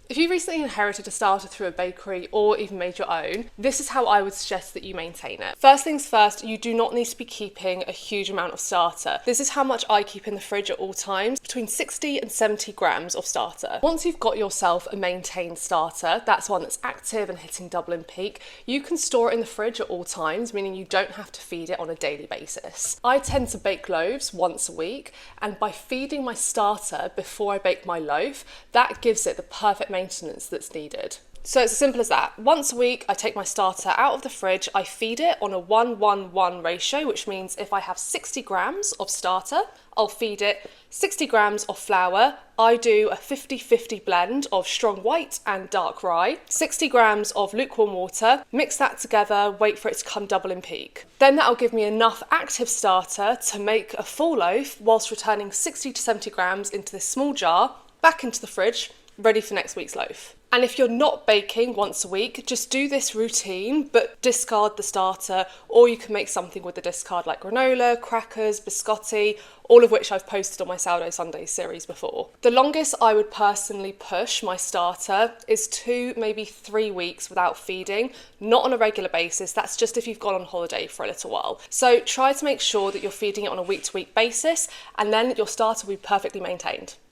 If you recently inherited a starter through a bakery or even made your own, this is how I would suggest that you maintain it. First things first, you do not need to be keeping a huge amount of starter. This is how much I keep in the fridge at all times, between 60 and 70 grams of starter. Once you've got yourself a maintained starter, that's one that's active and hitting double in peak, you can store it in the fridge at all times, meaning you don't have to feed it on a daily basis. I tend to bake loaves once a week, and by feeding my starter before I bake my loaf, that gives it the perfect maintenance that's needed. So it's as simple as that. Once a week, I take my starter out of the fridge, I feed it on a 1-1-1 ratio, which means if I have 60 grams of starter, I'll feed it 60 grams of flour. I do a 50-50 blend of strong white and dark rye, 60 grams of lukewarm water, mix that together, wait for it to come double in peak. Then that'll give me enough active starter to make a full loaf whilst returning 60 to 70 grams into this small jar, back into the fridge, ready for next week's loaf. And if you're not baking once a week, just do this routine, but discard the starter, or you can make something with the discard like granola, crackers, biscotti, all of which I've posted on my Sourdough Sundays series before. The longest I would personally push my starter is 2, maybe 3 weeks without feeding, not on a regular basis. That's just if you've gone on holiday for a little while. So try to make sure that you're feeding it on a week-to-week basis, and then your starter will be perfectly maintained.